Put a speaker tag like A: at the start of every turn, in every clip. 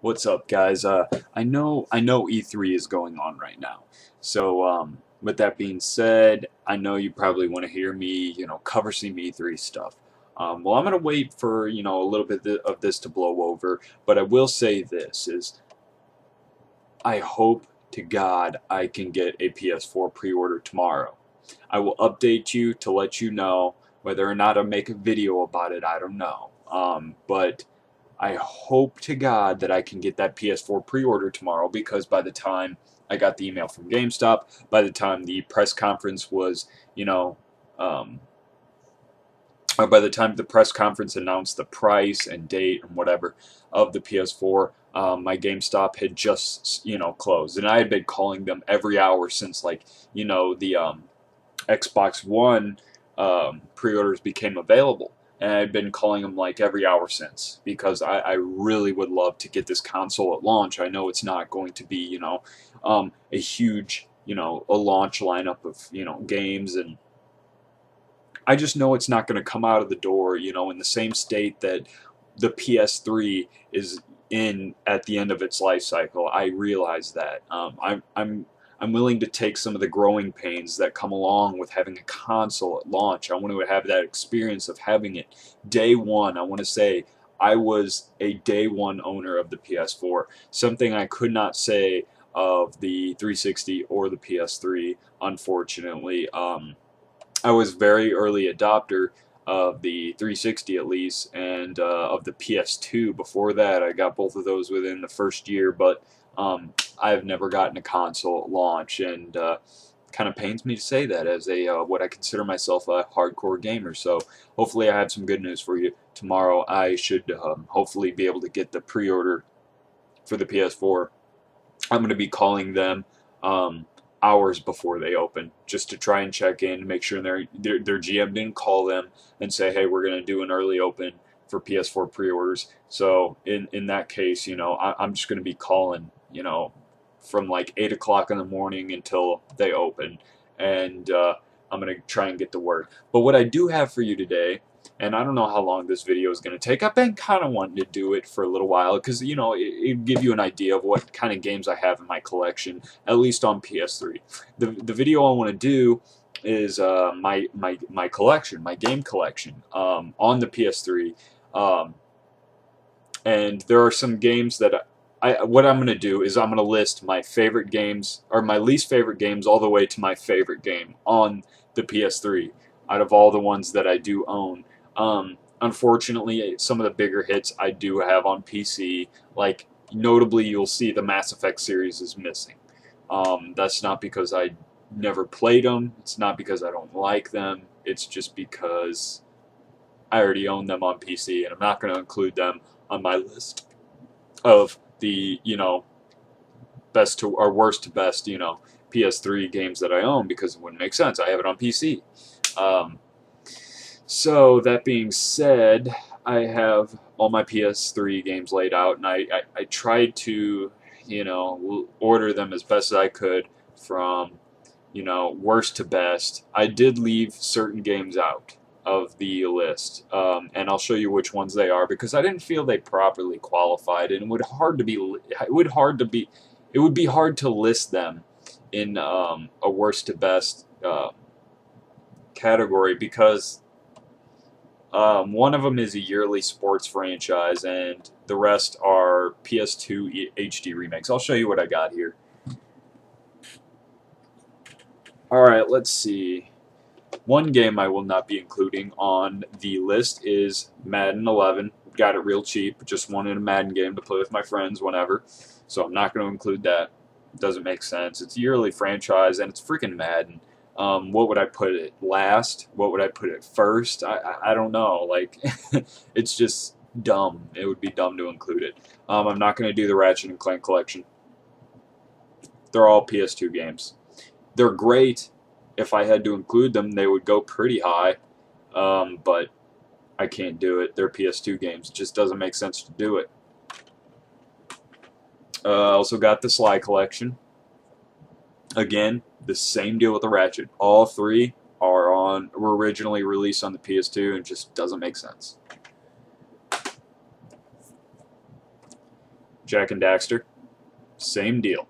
A: What's up, guys? I know E3 is going on right now. So, with that being said, I know you probably want to hear me, cover some E3 stuff. Well, I'm gonna wait for, a little bit of this to blow over, but I will say this is I hope to God I can get a PS4 pre-order tomorrow. I will update you to let you know whether or not I make a video about it. I don't know. But I hope to God that I can get that PS4 pre-order tomorrow because by the time I got the email from GameStop, by the time the press conference was, you know, um, or by the time the press conference announced the price and date and whatever of the PS4, my GameStop had just, closed. And I had been calling them every hour since, like, the Xbox One pre-orders became available. And I've been calling them like every hour since because I really would love to get this console at launch. I know it's not going to be, a huge, a launch lineup of, games, and I just know it's not going to come out of the door, in the same state that the PS3 is in at the end of its life cycle. I realize that. I'm willing to take some of the growing pains that come along with having a console at launch. I want to have that experience of having it day one. I want to say I was a day one owner of the PS4, something I could not say of the 360 or the PS3, unfortunately. I was very early adopter of the 360 at least, and of the PS2. Before that, I got both of those within the first year, but I've never gotten a console at launch, and kind of pains me to say that as a what I consider myself a hardcore gamer. So hopefully, I have some good news for you tomorrow. I should hopefully be able to get the pre-order for the PS4. I'm going to be calling them. Hours before they open, just to try and check in, make sure their GM didn't call them and say, "Hey, we're going to do an early open for PS4 pre-orders." So in that case, I'm just going to be calling, from like 8 o'clock in the morning until they open, and I'm going to try and get the word. But what I do have for you today, and I don't know how long this video is going to take. I've been kind of wanting to do it for a little while because it'd give you an idea of what kind of games I have in my collection, at least on PS3. The video I want to do is my collection, my game collection, on the PS3, and there are some games that what I'm going to do is I'm going to list my favorite games or my least favorite games all the way to my favorite game on the PS3 out of all the ones that I do own. Unfortunately, some of the bigger hits I do have on PC, like notably you'll see the Mass Effect series is missing. That's not because I never played them, it's not because I don't like them, it's just because I already own them on PC and I'm not going to include them on my list of the, best to or worst to best, PS3 games that I own because it wouldn't make sense. I have it on PC. So that being said, I have all my PS3 games laid out, and I tried to, order them as best as I could from, worst to best. I did leave certain games out of the list, and I'll show you which ones they are because I didn't feel they properly qualified, and it would be hard to list them in a worst to best category because one of them is a yearly sports franchise, and the rest are PS2 HD remakes. I'll show you what I got here. Alright, let's see. One game I will not be including on the list is Madden 11. Got it real cheap. Just wanted a Madden game to play with my friends whenever. So I'm not going to include that. It doesn't make sense. It's a yearly franchise, and it's freaking Madden. What would I put it last? What would I put it first? I don't know. Like, it's just dumb. It would be dumb to include it. I'm not going to do the Ratchet and Clank collection. They're all PS2 games. They're great. If I had to include them, they would go pretty high. But I can't do it. They're PS2 games. It just doesn't make sense to do it. Also got the Sly collection. Again, the same deal with the Ratchet. All three were originally released on the PS2 and just doesn't make sense. Jak and Daxter, same deal.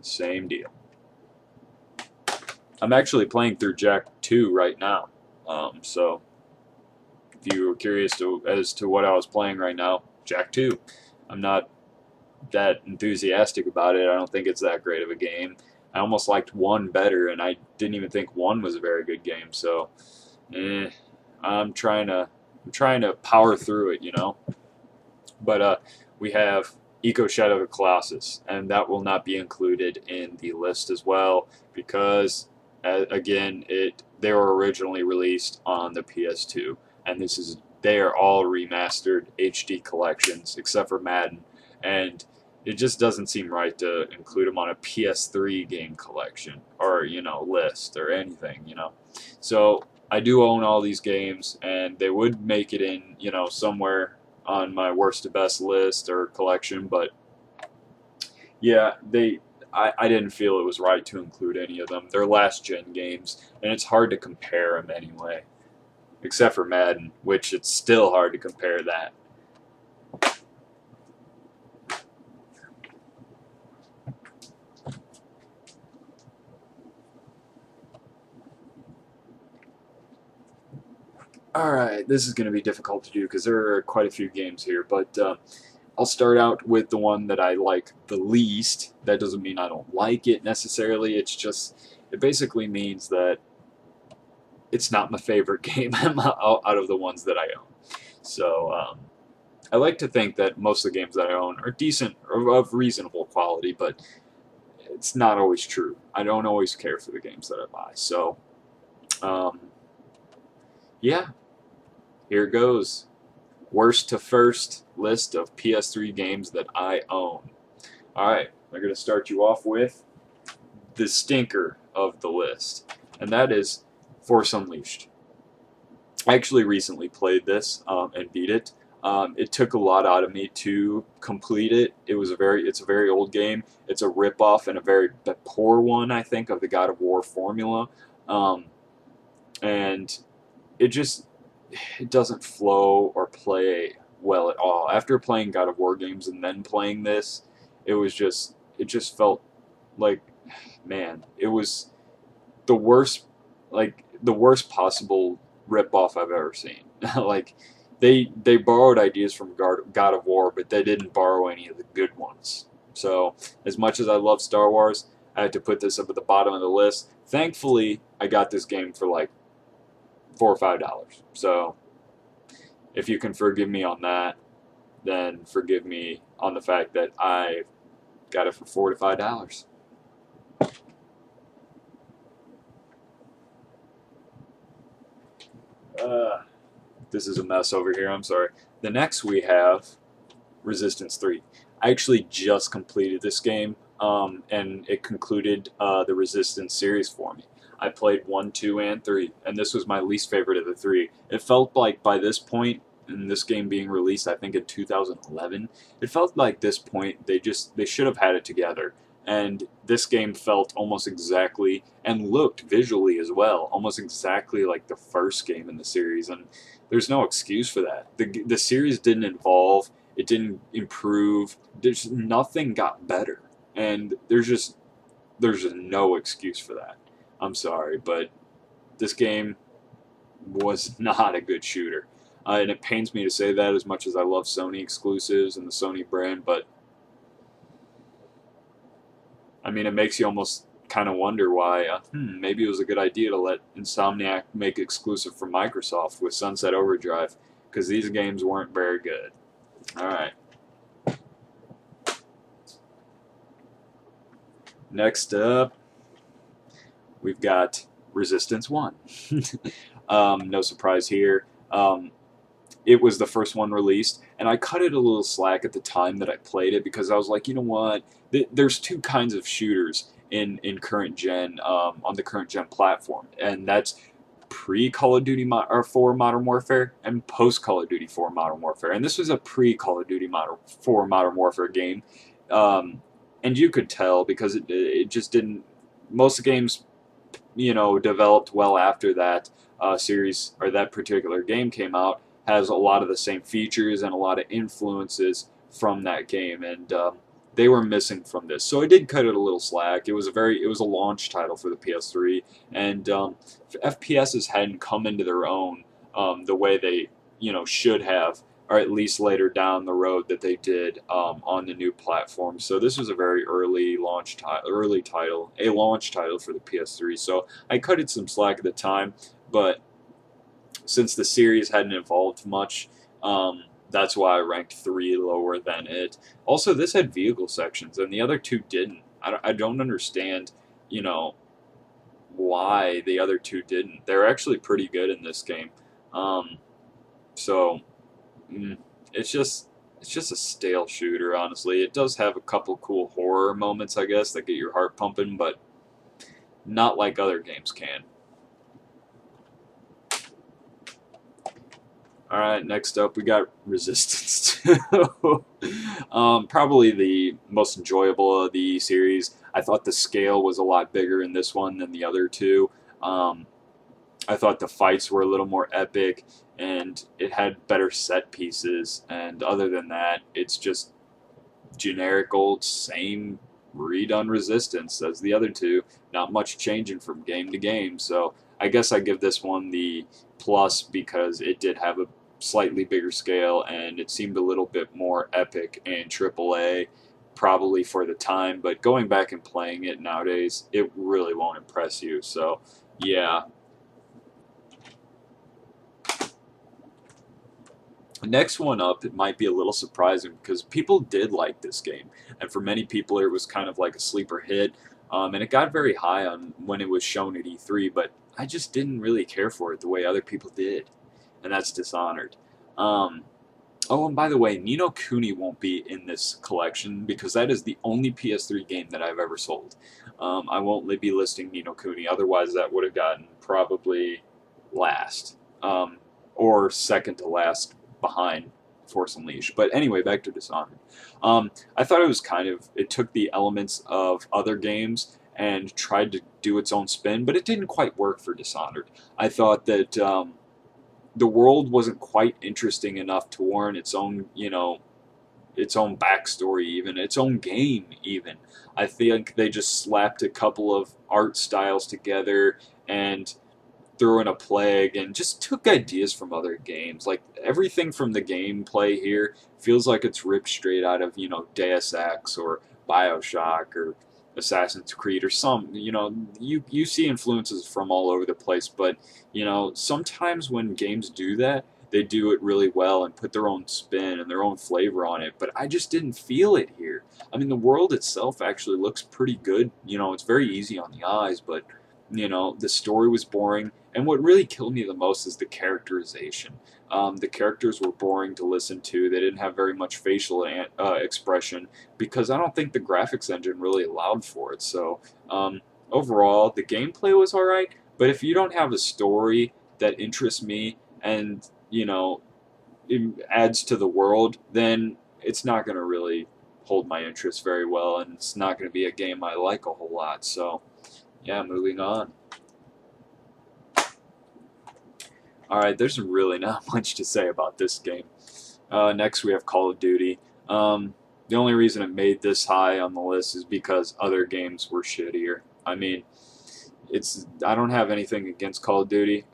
A: Same deal. I'm actually playing through Jak 2 right now. So if you were curious as to what I was playing right now, Jak 2. I'm not that enthusiastic about it. I don't think it's that great of a game. I almost liked 1 better, and I didn't even think 1 was a very good game. So, I'm trying to power through it, you know. But we have Eco Shadow of the Colossus, and that will not be included in the list as well because, again, they were originally released on the PS2, and they are all remastered HD collections except for Madden, and it just doesn't seem right to include them on a PS3 game collection or, you know, list or anything, you know. So I do own all these games, and they would make it in, you know, somewhere on my worst to best list or collection, but yeah, I didn't feel it was right to include any of them. They're last gen games, and it's hard to compare them anyway, except for Madden, which it's still hard to compare that. Alright, this is going to be difficult to do because there are quite a few games here, but I'll start out with the one that I like the least. That doesn't mean I don't like it necessarily, it basically means that it's not my favorite game out of the ones that I own. So, I like to think that most of the games that I own are decent, or of reasonable quality, but it's not always true. I don't always care for the games that I buy. So, yeah. Here goes. Worst to first list of PS3 games that I own. Alright, I'm going to start you off with the stinker of the list, and that is Force Unleashed. I actually recently played this and beat it. It took a lot out of me to complete it. It's a very old game. It's a ripoff and a very poor one, I think, of the God of War formula. And it doesn't flow or play well at all. After playing God of War games and then playing this, it just felt like, man, it was the worst possible ripoff I've ever seen. Like, they borrowed ideas from God of War, but they didn't borrow any of the good ones. So, as much as I love Star Wars, I had to put this up at the bottom of the list. Thankfully, I got this game for like $4 or $5. So, if you can forgive me on that, then forgive me on the fact that I got it for $4 to $5. This is a mess over here, I'm sorry. The next we have Resistance 3. I actually just completed this game, and it concluded the Resistance series for me. I played 1, 2, and 3, and this was my least favorite of the 3. It felt like by this point, in this game being released, I think in 2011, it felt like this point they should have had it together. And this game felt almost exactly, and looked visually as well, almost exactly like the first game in the series, and there's no excuse for that. The series didn't evolve, it didn't improve, nothing got better, and there's just no excuse for that. I'm sorry, but this game was not a good shooter. And it pains me to say that, as much as I love Sony exclusives and the Sony brand, but I mean, it makes you almost kind of wonder why, maybe it was a good idea to let Insomniac make exclusive for Microsoft with Sunset Overdrive, because these games weren't very good. Alright. Next up, we've got Resistance 1. No surprise here. It was the first one released, and I cut it a little slack at the time that I played it, because I was like, you know what, there's two kinds of shooters in current gen, on the current gen platform, and that's pre-Call of Duty 4 Modern Warfare and post-Call of Duty 4 Modern Warfare, and this was a pre-Call of Duty 4 Modern Warfare game, and you could tell, because it just didn't, most of the games, you know, developed well after that series, or that particular game came out, has a lot of the same features and a lot of influences from that game, and they were missing from this. So I did cut it a little slack. It was a launch title for the PS3, and FPSs hadn't come into their own the way they should have, or at least later down the road that they did on the new platform. So this was a very early launch title, a launch title for the PS3. So I cut it some slack at the time, but since the series hadn't evolved much, that's why I ranked 3 lower than it. Also, this had vehicle sections, and the other two didn't. I don't understand, why the other two didn't. They're actually pretty good in this game. So it's just a stale shooter, honestly. It does have a couple cool horror moments, I guess, that get your heart pumping, but not like other games can. Alright, next up we got Resistance 2. Probably the most enjoyable of the series. I thought the scale was a lot bigger in this one than the other two. I thought the fights were a little more epic, and it had better set pieces, and other than that, it's just generic old same redone Resistance as the other two. Not much changing from game to game, so I guess I give this one the plus because it did have a slightly bigger scale, and it seemed a little bit more epic and AAA, probably for the time, but going back and playing it nowadays, it really won't impress you, so yeah. Next one up, it might be a little surprising because people did like this game, and for many people it was kind of like a sleeper hit, and it got very high on when it was shown at E3, but I just didn't really care for it the way other people did, and that's Dishonored. Oh, and by the way, Ni no Kuni won't be in this collection because that is the only PS3 game that I've ever sold. I won't be listing Ni no Kuni, otherwise that would have gotten probably last, or second to last behind Force Unleashed. But anyway, back to Dishonored. I thought it was it took the elements of other games and tried to do its own spin, but it didn't quite work for Dishonored. I thought that the world wasn't quite interesting enough to warrant its own, its own backstory, even its own game. Even I think they just slapped a couple of art styles together and threw in a plague and just took ideas from other games. Like everything from the gameplay here feels like it's ripped straight out of Deus Ex or BioShock or Assassin's Creed or some, you see influences from all over the place, but, sometimes when games do that, they do it really well and put their own spin and their own flavor on it, but I just didn't feel it here. I mean, the world itself actually looks pretty good, it's very easy on the eyes, but, the story was boring, and what really killed me the most is the characterization. The characters were boring to listen to. They didn't have very much facial expression because I don't think the graphics engine really allowed for it. So overall, the gameplay was alright, but if you don't have a story that interests me and, it adds to the world, then it's not going to really hold my interest very well, and it's not going to be a game I like a whole lot. So, yeah, moving on. Alright, there's really not much to say about this game. Next we have Call of Duty. The only reason it made this high on the list is because other games were shittier. I mean, I don't have anything against Call of Duty.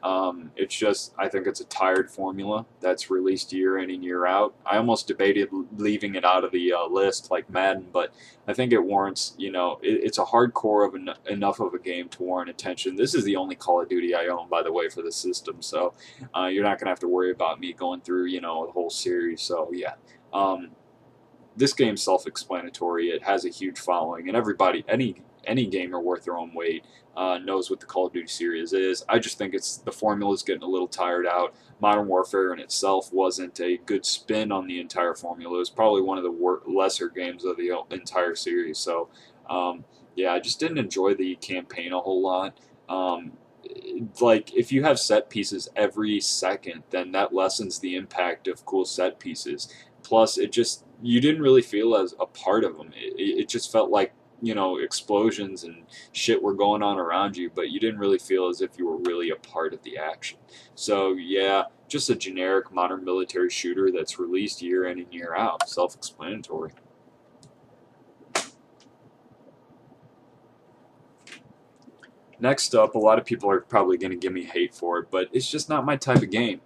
A: It's just, I think it's a tired formula that's released year in and year out. I almost debated leaving it out of the list like Madden, but I think it warrants, it's a hardcore of enough of a game to warrant attention. This is the only Call of Duty I own, by the way, for the system, so you're not going to have to worry about me going through, the whole series, so yeah. This game's self-explanatory. It has a huge following, and everybody, any gamer worth their own weight knows what the Call of Duty series is. I just think the formula's getting a little tired out. Modern Warfare in itself wasn't a good spin on the entire formula. It was probably one of the lesser games of the entire series. So, yeah, I just didn't enjoy the campaign a whole lot. Like, if you have set pieces every second, then that lessens the impact of cool set pieces. Plus, you didn't really feel as a part of them. It just felt like explosions and shit were going on around you, but you didn't really feel as if you were really a part of the action. So yeah, just a generic modern military shooter that's released year in and year out. Self-explanatory. Next up, a lot of people are probably going to give me hate for it, but it's just not my type of game.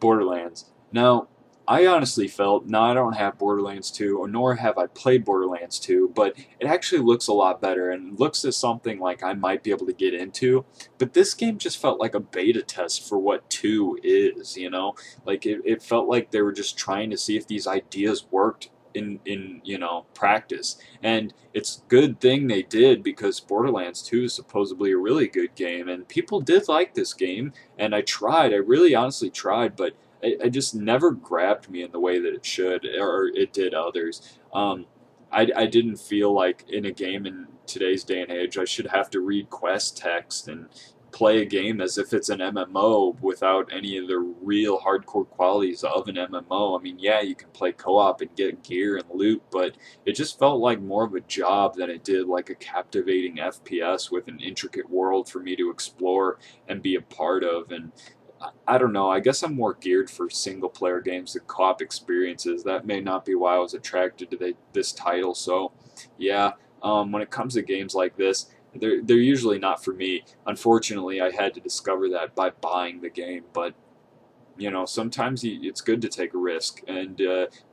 A: Borderlands. Now, I honestly felt, now I don't have Borderlands 2, or nor have I played Borderlands 2, but it actually looks a lot better and looks as something like I might be able to get into. But this game just felt like a beta test for what 2 is, you know? Like, it felt like they were just trying to see if these ideas worked in practice. And it's a good thing they did, because Borderlands 2 is supposedly a really good game, and people did like this game, and I really honestly tried, but I just never grabbed me in the way that it should, or it did others. I didn't feel like in a game in today's day and age I should have to read quest text and play a game as if it's an MMO without any of the real hardcore qualities of an MMO. I mean, yeah, you can play co-op and get gear and loot, but it just felt like more of a job than it did like a captivating FPS with an intricate world for me to explore and be a part of. And I don't know, I guess I'm more geared for single player games than co-op experiences. That may not be why I was attracted to this title. So yeah, when it comes to games like this, they're usually not for me. Unfortunately, I had to discover that by buying the game. But sometimes it's good to take a risk, and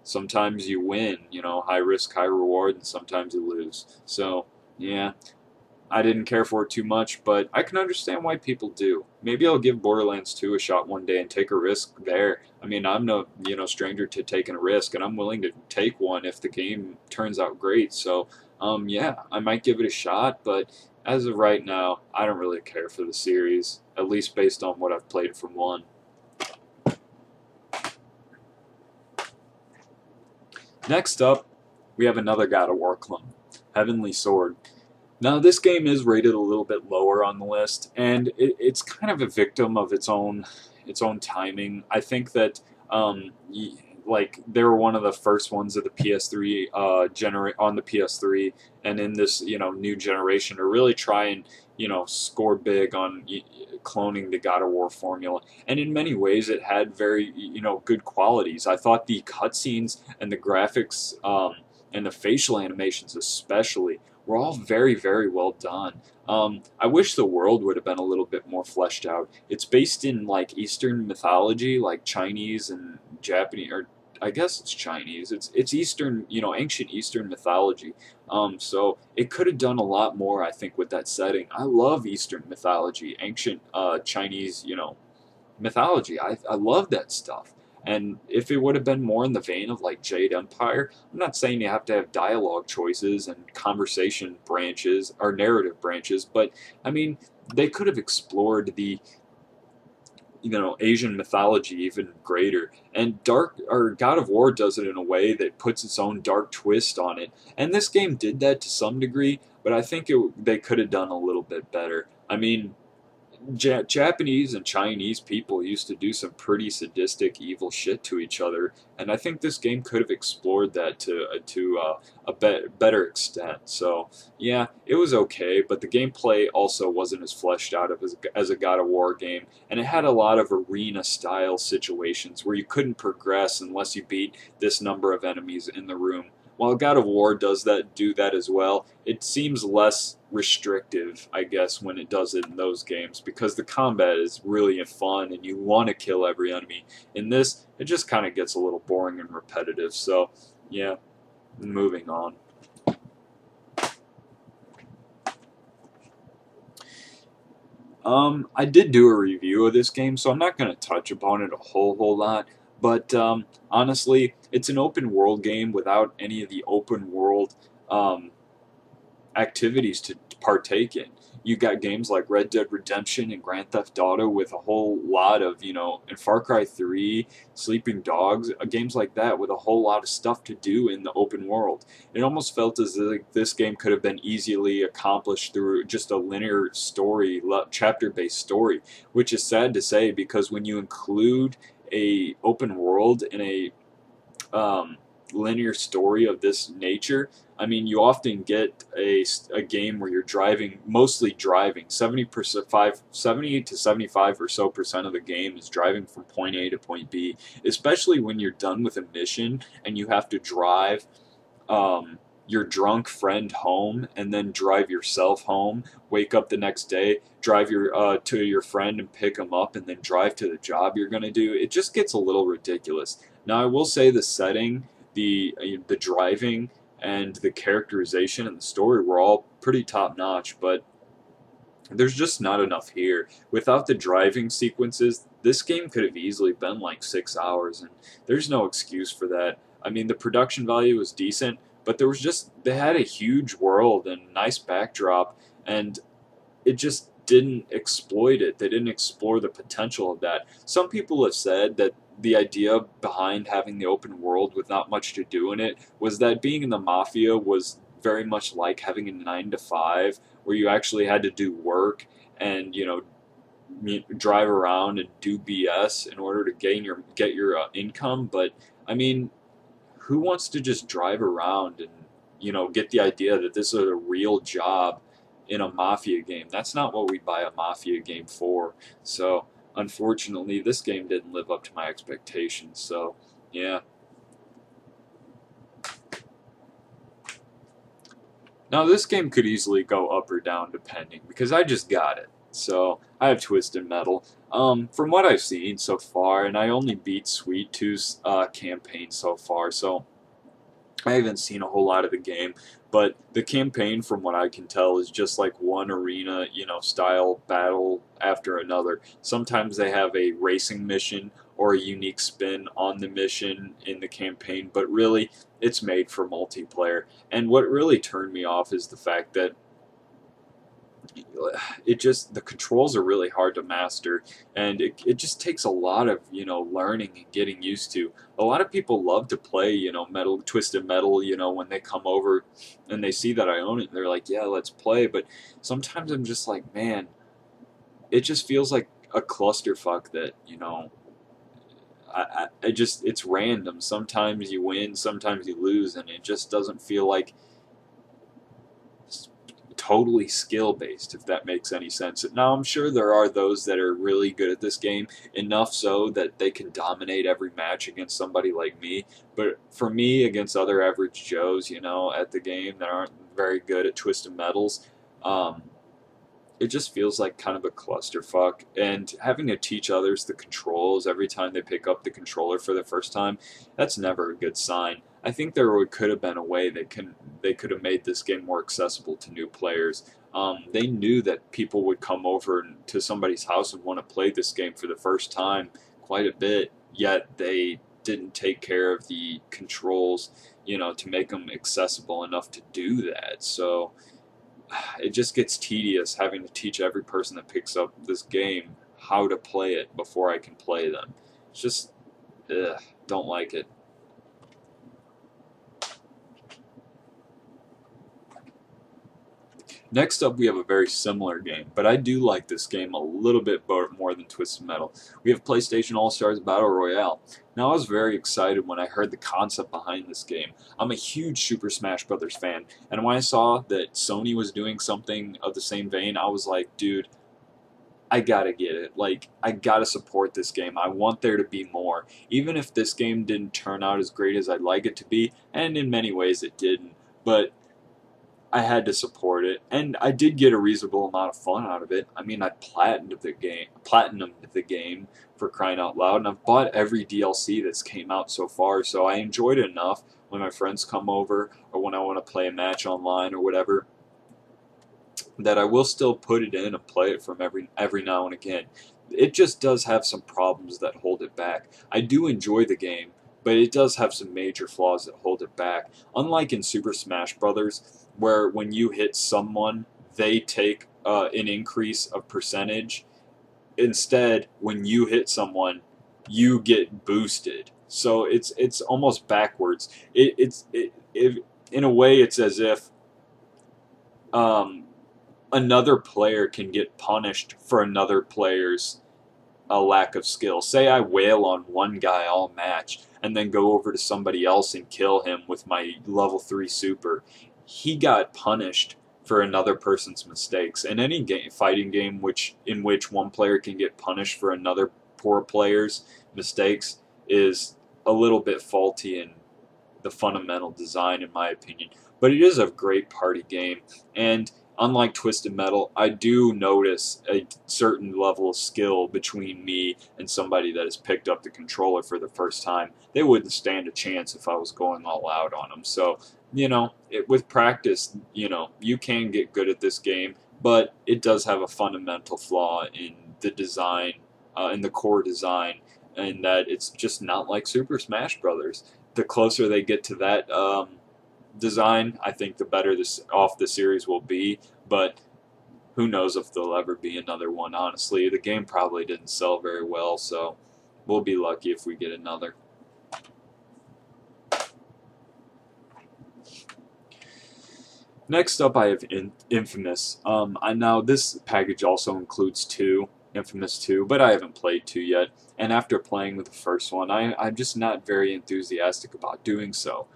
A: sometimes you win. High risk, high reward, and sometimes you lose. So yeah, I didn't care for it too much, but I can understand why people do. Maybe I'll give Borderlands 2 a shot one day and take a risk there. I mean, I'm no stranger to taking a risk, and I'm willing to take one if the game turns out great. So yeah, I might give it a shot, but as of right now, I don't really care for the series, at least based on what I've played from 1. Next up, we have another God of War clone, Heavenly Sword. Now, this game is rated a little bit lower on the list, and it's kind of a victim of its own timing. I think that like they were one of the first ones of the PS3 on the PS3, and in this new generation to really try and score big on cloning the God of War formula. And in many ways, it had very good qualities. I thought the cutscenes and the graphics and the facial animations especially were all very, very well done. I wish the world would have been a little bit more fleshed out. It's based in like Eastern mythology, like Chinese and Japanese, or I guess it's Chinese. It's Eastern, ancient Eastern mythology. So it could have done a lot more, I think, with that setting. I love Eastern mythology, ancient Chinese, mythology. I love that stuff. And if it would have been more in the vein of like Jade Empire, I'm not saying you have to have dialogue choices and conversation branches or narrative branches, but I mean, they could have explored the Asian mythology even greater. And God of War does it in a way that puts its own dark twist on it. And this game did that to some degree, but I think they could have done a little bit better. I mean, Japanese and Chinese people used to do some pretty sadistic, evil shit to each other, and I think this game could have explored that to a better extent. So yeah, it was okay, but the gameplay also wasn't as fleshed out as a God of War game, and it had a lot of arena-style situations where you couldn't progress unless you beat this number of enemies in the room. While God of War does do that as well, it seems less restrictive, I guess, when it does it in those games, because the combat is really fun and you want to kill every enemy. In this, it just kind of gets a little boring and repetitive. So, yeah, moving on. I did do a review of this game, so I'm not going to touch upon it a whole lot. But honestly, it's an open world game without any of the open world activities to partake in. You got games like Red Dead Redemption and Grand Theft Auto with a whole lot of, and Far Cry 3, Sleeping Dogs, games like that with a whole lot of stuff to do in the open world. It almost felt as if this game could have been easily accomplished through just a linear story, chapter-based story, which is sad to say, because when you include a open world in a linear story of this nature, I mean, you often get a game where you're driving, mostly driving. 70 to 75 or so percent of the game is driving from point A to point B, especially when you're done with a mission and you have to drive your drunk friend home and then drive yourself home, wake up the next day, drive to your friend and pick him up, and then drive to the job you're going to do. It just gets a little ridiculous. Now, I will say the setting, the driving, and the characterization and the story were all pretty top notch, but there's just not enough here. Without the driving sequences, this game could have easily been like 6 hours, and there's no excuse for that. I mean, the production value was decent, but they had a huge world and nice backdrop, and it just didn't exploit it. They didn't explore the potential of that. Some people have said that the idea behind having the open world with not much to do in it was that being in the mafia was very much like having a 9 to 5, where you actually had to do work and drive around and do BS in order to get your income. But I mean, who wants to just drive around and get the idea that this is a real job in a mafia game? That's not what we buy a mafia game for. So unfortunately, this game didn't live up to my expectations. So yeah. Now this game could easily go up or down depending, because I just got it. So I have Twisted Metal. From what I've seen so far, and I only beat Sweet Tooth's campaign so far, so I haven't seen a whole lot of the game. But the campaign, from what I can tell, is just like one arena, style battle after another. Sometimes they have a racing mission or a unique spin on the mission in the campaign, but really, it's made for multiplayer. And what really turned me off is the fact that the controls are really hard to master, and it just takes a lot of learning and getting used to. A lot of people love to play Twisted Metal when they come over and they see that I own it, they're like, yeah, let's play. But sometimes I'm just like, man, it just feels like a clusterfuck that it's random. Sometimes you win, sometimes you lose, and it just doesn't feel like totally skill based, if that makes any sense. Now, I'm sure there are those that are really good at this game, enough so that they can dominate every match against somebody like me. But for me, against other average Joes, at the game that aren't very good at Twisted Metals, it just feels like kind of a clusterfuck. And having to teach others the controls every time they pick up the controller for the first time, that's never a good sign. I think there could have been a way they could have made this game more accessible to new players. They knew that people would come over to somebody's house and want to play this game for the first time quite a bit, yet they didn't take care of the controls, to make them accessible enough to do that. So it just gets tedious having to teach every person that picks up this game how to play it before I can play them. It's just, don't like it. Next up, we have a very similar game, but I do like this game a little bit more than Twisted Metal. We have PlayStation All-Stars Battle Royale. Now, I was very excited when I heard the concept behind this game. I'm a huge Super Smash Bros. Fan, and when I saw that Sony was doing something of the same vein, I was like, dude, I gotta get it. Like, I gotta support this game. I want there to be more. Even if this game didn't turn out as great as I'd like it to be, and in many ways it didn't, but I had to support it, and I did get a reasonable amount of fun out of it. I mean, I platinumed the game for crying out loud, and I've bought every DLC that's came out so far, so I enjoyed it enough when my friends come over, or when I want to play a match online or whatever, that I will still put it in and play it from every now and again. It just does have some problems that hold it back. I do enjoy the game, but it does have some major flaws that hold it back. Unlike in Super Smash Bros., where when you hit someone, they take an increase of percentage. Instead, when you hit someone, you get boosted. So it's almost backwards. In a way, it's as if another player can get punished for another player's a lack of skill. Say I wail on one guy all match and then go over to somebody else and kill him with my level 3 super. He got punished for another person's mistakes. In any fighting game in which one player can get punished for another poor player's mistakes is a little bit faulty in the fundamental design, in my opinion. But it is a great party game, and unlike Twisted Metal, I do notice a certain level of skill between me and somebody that has picked up the controller for the first time. They wouldn't stand a chance if I was going all out on them. So, with practice, you can get good at this game, but it does have a fundamental flaw in the design, in the core design, and that it's just not like Super Smash Brothers. The closer they get to that design, I think the better the series will be, but who knows if there'll ever be another one, honestly. The game probably didn't sell very well, so we'll be lucky if we get another. Next up, I have Infamous. Now this package also includes Infamous 2, but I haven't played 2 yet. And after playing with the first one, I'm just not very enthusiastic about doing so.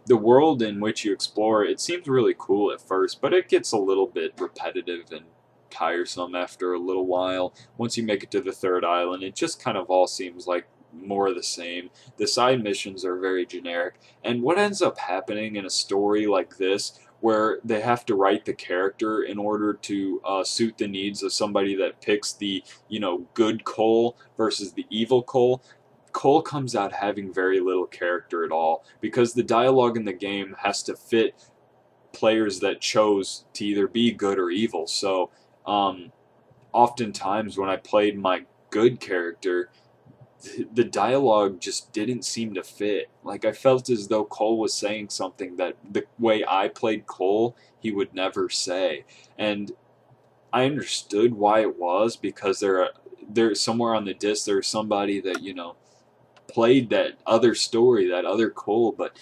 A: The world in which you explore, it seems really cool at first, but it gets a little bit repetitive and tiresome after a little while. Once you make it to the third island, it just kind of all seems like more of the same. The side missions are very generic, and what ends up happening in a story like this, where they have to write the character in order to suit the needs of somebody that picks the good Cole versus the evil Cole, Cole comes out having very little character at all, because the dialogue in the game has to fit players that chose to either be good or evil. So oftentimes when I played my good character, the dialogue just didn't seem to fit. Like, I felt as though Cole was saying something that the way I played Cole, he would never say. And I understood why it was, because there's somewhere on the disc there's somebody that played that other story, that other Cole, but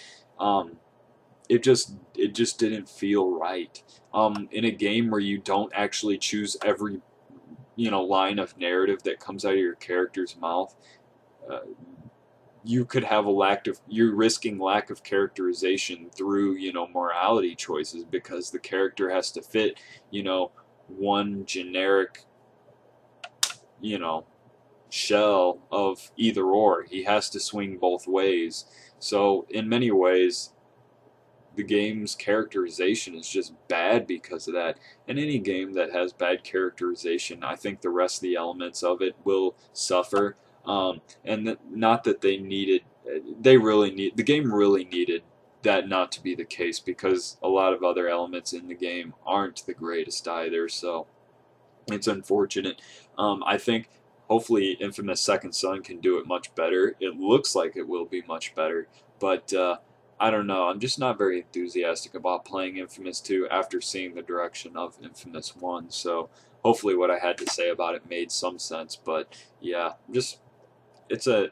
A: it just didn't feel right. In a game where you don't actually choose every line of narrative that comes out of your character's mouth, you could have you're risking lack of characterization through morality choices, because the character has to fit one generic shell of either or. He has to swing both ways. So in many ways, the game's characterization is just bad because of that. And any game that has bad characterization, I think the rest of the elements of it will suffer. Not that the game really needed that not to be the case, because a lot of other elements in the game aren't the greatest either. So it's unfortunate. I think hopefully Infamous Second Son can do it much better. It looks like it will be much better, but I don't know. I'm just not very enthusiastic about playing Infamous 2 after seeing the direction of Infamous 1. So hopefully what I had to say about it made some sense. But yeah, it's a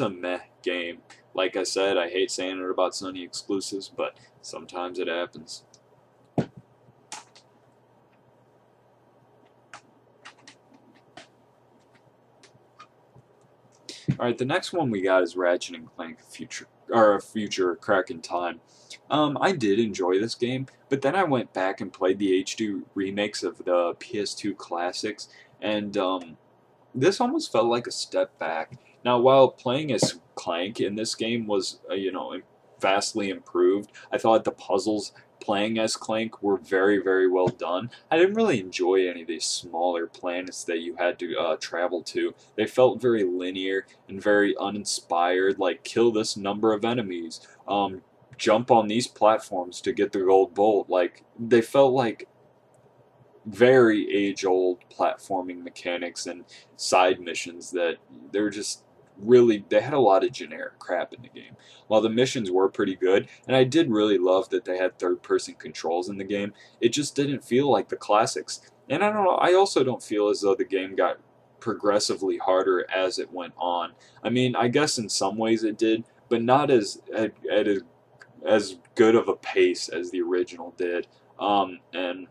A: meh game. Like I said, I hate saying it about Sony exclusives, but sometimes it happens. Alright, the next one we got is Ratchet and Clank Future Crack in Time. I did enjoy this game, but then I went back and played the HD remakes of the PS2 classics, and this almost felt like a step back. Now, while playing as Clank in this game was, vastly improved, I thought the puzzles playing as Clank were very, very well done. I didn't really enjoy any of these smaller planets that you had to travel to. They felt very linear and very uninspired, like kill this number of enemies, jump on these platforms to get the gold bolt. Like, they felt like very age-old platforming mechanics and side missions that they're just really, they had a lot of generic crap in the game. While the missions were pretty good, and I did really love that they had third-person controls in the game, it just didn't feel like the classics. And I don't know, I also don't feel as though the game got progressively harder as it went on. I mean, I guess in some ways it did, but not as good of a pace as the original did. And in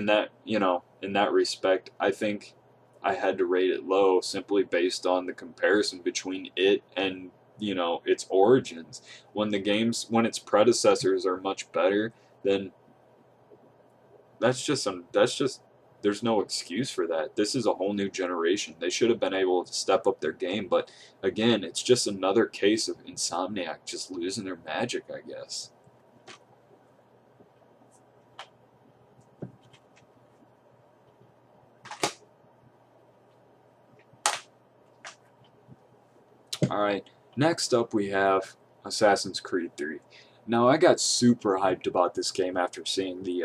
A: that respect, I think I had to rate it low simply based on the comparison between it and, you know, its origins. When its predecessors are much better, then that's just there's no excuse for that. This is a whole new generation. They should have been able to step up their game, but again, it's just another case of Insomniac just losing their magic, I guess. Alright, next up we have Assassin's Creed 3. Now I got super hyped about this game after seeing the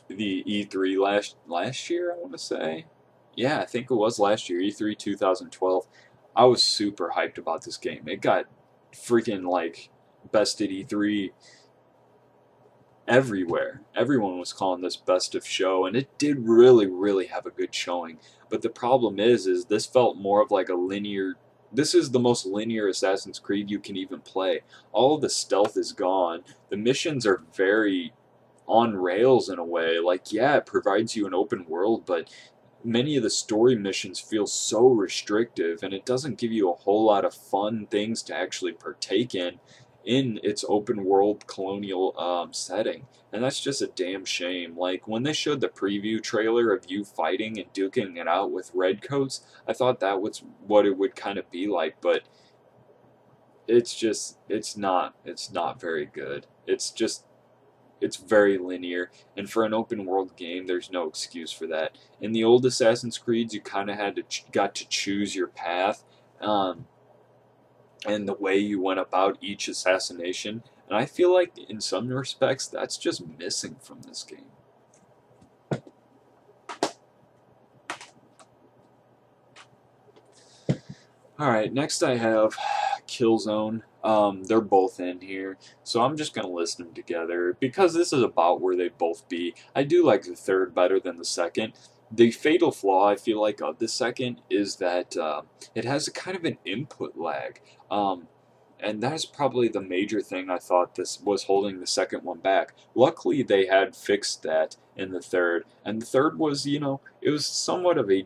A: E3 last year, I want to say. Yeah, I think it was last year, E3 2012. I was super hyped about this game. It got freaking like bested E3 everywhere. Everyone was calling this best of show, and it did really, really have a good showing. But the problem is this felt more of like a linear. This is the most linear Assassin's Creed you can even play. All of the stealth is gone. The missions are very on rails in a way. Like, yeah, it provides you an open world, but many of the story missions feel so restrictive, and it doesn't give you a whole lot of fun things to actually partake in its open world colonial setting. And that's just a damn shame. Like, when they showed the preview trailer of you fighting and duking it out with redcoats, I thought that was what it would kind of be like, but it's not very good. It's very linear, and for an open world game, there's no excuse for that. In the old Assassin's Creeds, you kind of got to choose your path, and the way you went about each assassination. And I feel like, in some respects, that's just missing from this game. Alright, next I have Killzone. They're both in here, so I'm just going to list them together, because this is about where they both be. I do like the third better than the second. The fatal flaw, I feel like, of the second is that it has a kind of an input lag. And that's probably the major thing I thought this was holding the second one back. Luckily, they had fixed that in the third, and the third was, you know, it was somewhat of a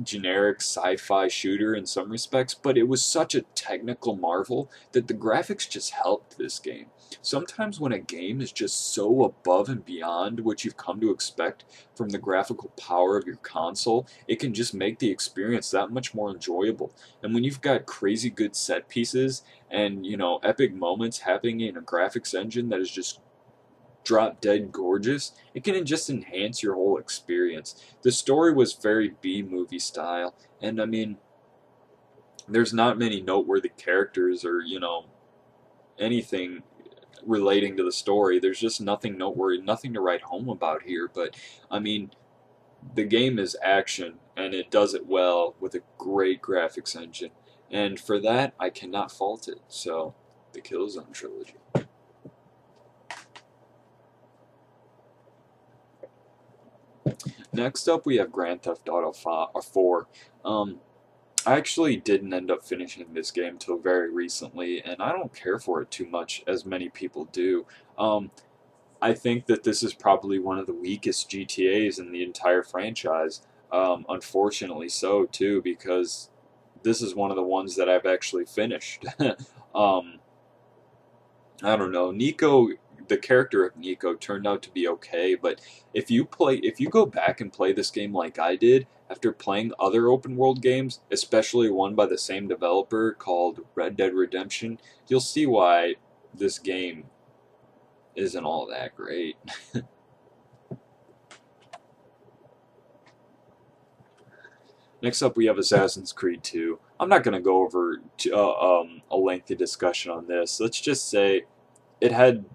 A: generic sci-fi shooter in some respects, but it was such a technical marvel that the graphics just helped this game. Sometimes when a game is just so above and beyond what you've come to expect from the graphical power of your console, it can just make the experience that much more enjoyable. And when you've got crazy good set pieces and, you know, epic moments happening in a graphics engine that is just drop dead gorgeous, it can just enhance your whole experience. The story was very B-movie style, and I mean, there's not many noteworthy characters or, you know, anything relating to the story. There's just nothing noteworthy, nothing to write home about here, but I mean, the game is action, and it does it well with a great graphics engine. And for that, I cannot fault it. So, the Killzone trilogy. Next up, we have Grand Theft Auto 4. I actually didn't end up finishing this game till very recently, and I don't care for it too much, as many people do. I think that this is probably one of the weakest GTAs in the entire franchise. Unfortunately so, too, because this is one of the ones that I've actually finished. I don't know. Nico, the character of Nico turned out to be okay, but if you go back and play this game like I did, after playing other open world games, especially one by the same developer called Red Dead Redemption, you'll see why this game isn't all that great. Next up, we have Assassin's Creed 2. I'm not going to go over a lengthy discussion on this. Let's just say it had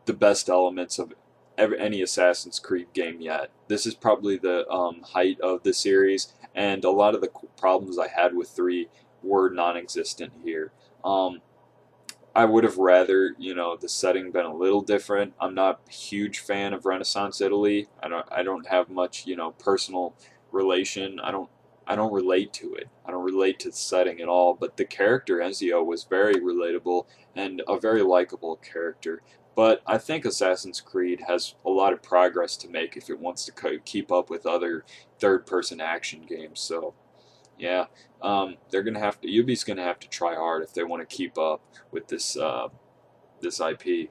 A: the best elements of any Assassin's Creed game yet. This is probably the height of the series, and a lot of the problems I had with 3 were non-existent here. I would have rather, you know, the setting been a little different. I'm not a huge fan of Renaissance Italy. I don't have much, you know, personal relation. I don't relate to it. I don't relate to the setting at all, but the character Ezio was very relatable and a very likable character. But I think Assassin's Creed has a lot of progress to make if it wants to keep up with other third-person action games. So yeah, they're gonna have to. Ubi's gonna have to try hard if they want to keep up with this IP.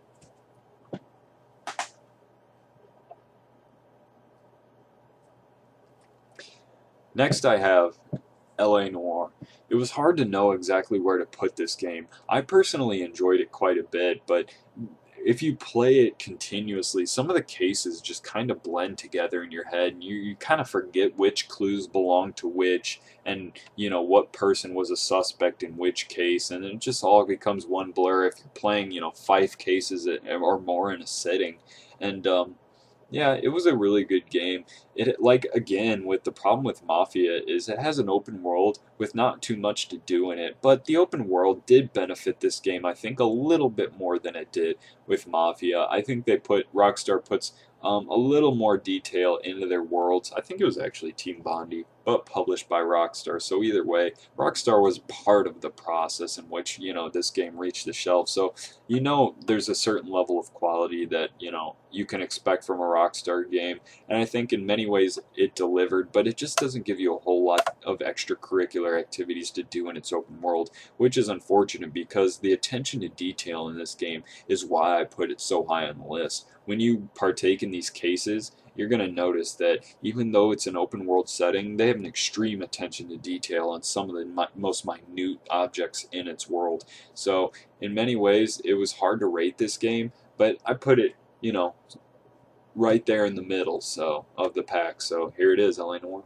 A: Next, I have LA Noire. It was hard to know exactly where to put this game. I personally enjoyed it quite a bit, but if you play it continuously, some of the cases just kind of blend together in your head, and you kind of forget which clues belong to which, and what person was a suspect in which case, and it just all becomes one blur if you're playing 5 cases or more in a sitting, and yeah, it was a really good game. It like again with the problem with Mafia is it has an open world with not too much to do in it, but the open world did benefit this game I think a little bit more than it did with Mafia. I think Rockstar puts a little more detail into their worlds. I think it was actually Team Bondi, but published by Rockstar. So either way, Rockstar was part of the process in which this game reached the shelf. So there's a certain level of quality that you can expect from a Rockstar game, and I think in many ways it delivered, but it just doesn't give you a whole lot of extracurricular activities to do in its open world, which is unfortunate because the attention to detail in this game is why I put it so high on the list. When you partake in these cases, you're going to notice that even though it's an open world setting, they have an extreme attention to detail on some of the most minute objects in its world. So in many ways, it was hard to rate this game, but I put it, right there in the middle of the pack. So here it is, LA Noire.